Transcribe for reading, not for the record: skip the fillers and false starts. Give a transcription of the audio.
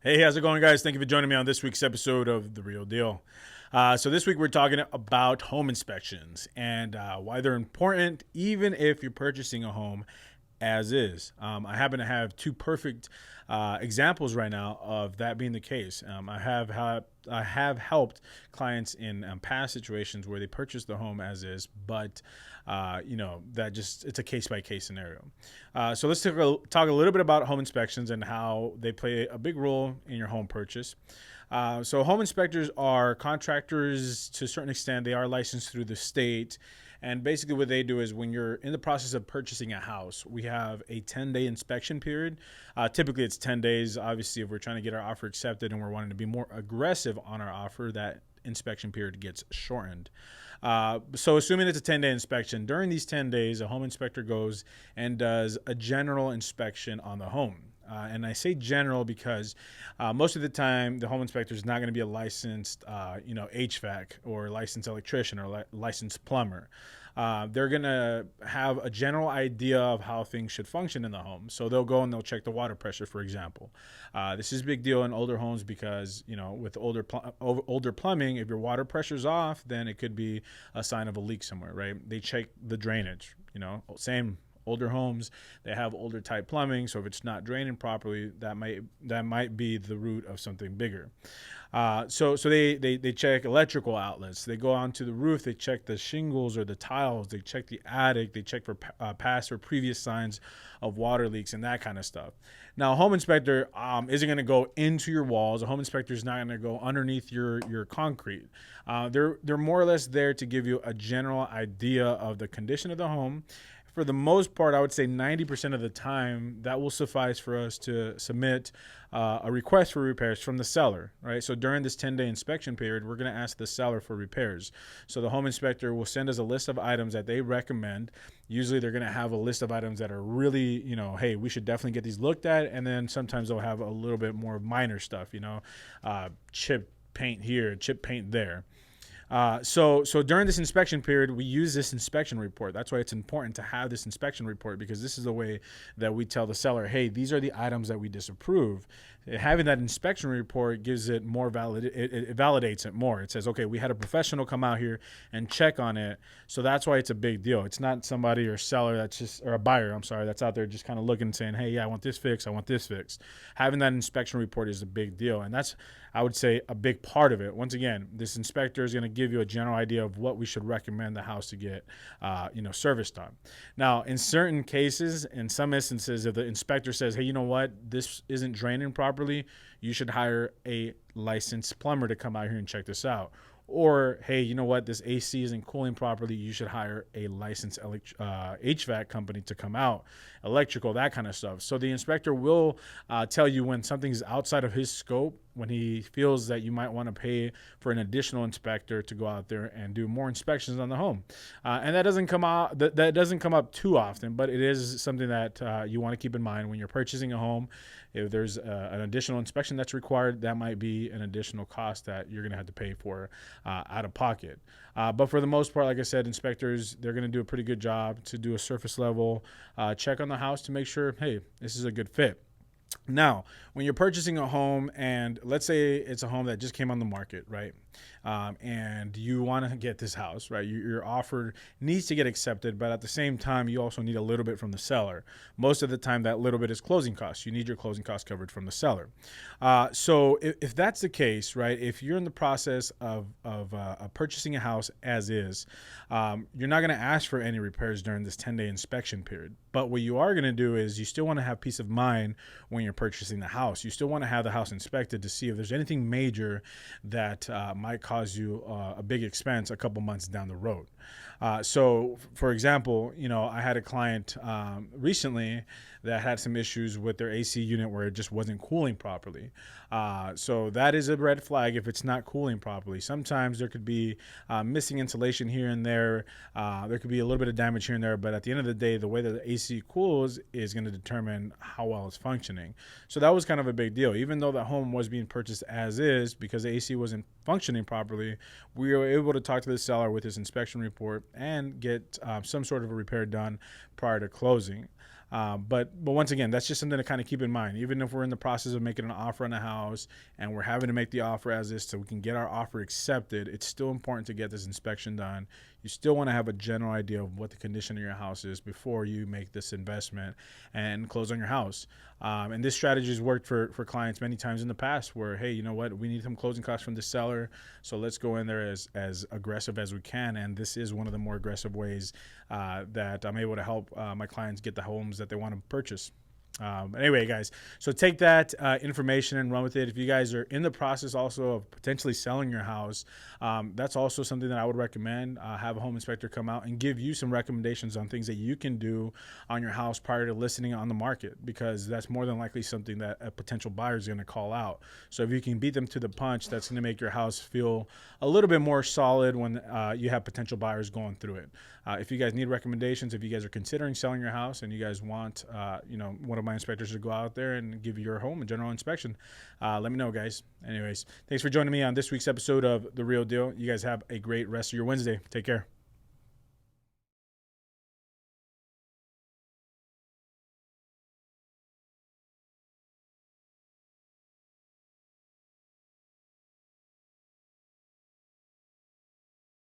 Hey, how's it going, guys? Thank you for joining me on this week's episode of The Real Deal. So, this week we're talking about home inspections and why they're important, even if you're purchasing a home as is. I happen to have two perfect examples right now of that being the case. I have helped clients in past situations where they purchased the home as is, but that just it's a case by case scenario. So let's talk a little bit about home inspections and how they play a big role in your home purchase. So home inspectors are contractors to a certain extent. They are licensed through the state. And basically what they do is when you're in the process of purchasing a house, we have a 10-day inspection period. Typically it's 10 days. Obviously, if we're trying to get our offer accepted and we're wanting to be more aggressive on our offer, that inspection period gets shortened. So assuming it's a 10-day inspection, during these 10 days, a home inspector goes and does a general inspection on the home. And I say general because most of the time the home inspector is not going to be a licensed, HVAC or licensed electrician or licensed plumber. They're going to have a general idea of how things should function in the home. So they'll go and they'll check the water pressure, for example. This is a big deal in older homes because, with older plumbing, if your water pressure's off, then it could be a sign of a leak somewhere, right? They check the drainage, same older homes, they have older type plumbing, so if it's not draining properly, that might be the root of something bigger. So they check electrical outlets, they go onto the roof, they check the shingles or the tiles, they check the attic, they check for past or previous signs of water leaks and that kind of stuff. Now a home inspector isn't going to go into your walls. A home inspector is not going to go underneath your concrete. They're more or less there to give you a general idea of the condition of the home. For the most part, I would say 90% of the time, that will suffice for us to submit a request for repairs from the seller, right? So during this 10-day inspection period, we're going to ask the seller for repairs. So the home inspector will send us a list of items that they recommend. Usually they're going to have a list of items that are really, hey, we should definitely get these looked at. And then sometimes they'll have a little bit more minor stuff, chip paint here, chip paint there. So during this inspection period, we use this inspection report. That's why it's important to have this inspection report, because this is the way that we tell the seller, hey, these are the items that we disapprove. Having that inspection report gives it more it validates it more. It says, okay, we had a professional come out here and check on it. So that's why it's a big deal. It's not somebody or seller or a buyer, that's out there just kind of looking and saying, hey, yeah, I want this fixed. I want this fixed. Having that inspection report is a big deal. And that's, I would say, a big part of it. Once again, this inspector is going to give you a general idea of what we should recommend the house to get, serviced on. Now, in certain cases, in some instances, if the inspector says, hey, you know what, this isn't draining properly, you should hire a licensed plumber to come out here and check this out. Or, hey, you know what, this AC isn't cooling properly, you should hire a licensed HVAC company to come out, electrical, that kind of stuff. So the inspector will tell you when something's outside of his scope, when he feels that you might want to pay for an additional inspector to go out there and do more inspections on the home. And that doesn't come out that doesn't come up too often, but it is something that you want to keep in mind when you're purchasing a home. If there's an additional inspection that's required, that might be an additional cost that you're going to have to pay for out of pocket. But for the most part, like I said, inspectors, they're going to do a pretty good job to do a surface level check on the house to make sure, hey, this is a good fit. Now, when you're purchasing a home, and let's say it's a home that just came on the market, right? And you want to get this house, right? Your offer needs to get accepted, but at the same time, you also need a little bit from the seller. Most of the time, that little bit is closing costs. You need your closing costs covered from the seller. So if that's the case, right? If you're in the process of purchasing a house as is, you're not going to ask for any repairs during this 10-day inspection period. But what you are going to do is you still want to have peace of mind when you're purchasing the house. You still want to have the house inspected to see if there's anything major that might cause you a big expense a couple months down the road. So, for example, I had a client recently that had some issues with their AC unit where it just wasn't cooling properly. So that is a red flag if it's not cooling properly. Sometimes there could be missing insulation here and there. There could be a little bit of damage here and there, but at the end of the day, the way that the AC cools is going to determine how well it's functioning. So that was kind of a big deal. Even though the home was being purchased as is because the AC wasn't functioning properly, we were able to talk to the seller with his inspection report and get some sort of a repair done prior to closing. But once again, that's just something to kind of keep in mind. Even if we're in the process of making an offer on a house and we're having to make the offer as is so we can get our offer accepted, it's still important to get this inspection done. You still want to have a general idea of what the condition of your house is before you make this investment and close on your house. And this strategy has worked for clients many times in the past where, hey, you know what, we need some closing costs from the seller, so let's go in there as aggressive as we can. And this is one of the more aggressive ways that I'm able to help my clients get the homes that they want to purchase. Anyway, guys, so take that information and run with it. If you guys are in the process also of potentially selling your house, that's also something that I would recommend. Have a home inspector come out and give you some recommendations on things that you can do on your house prior to listing it on the market, because that's more than likely something that a potential buyer is going to call out. So if you can beat them to the punch, that's going to make your house feel a little bit more solid when you have potential buyers going through it. If you guys need recommendations, if you guys are considering selling your house and you guys want, one of my inspectors to go out there and give your home a general inspection, let me know, guys. Anyways, thanks for joining me on this week's episode of The Real Deal. You guys have a great rest of your Wednesday. Take care.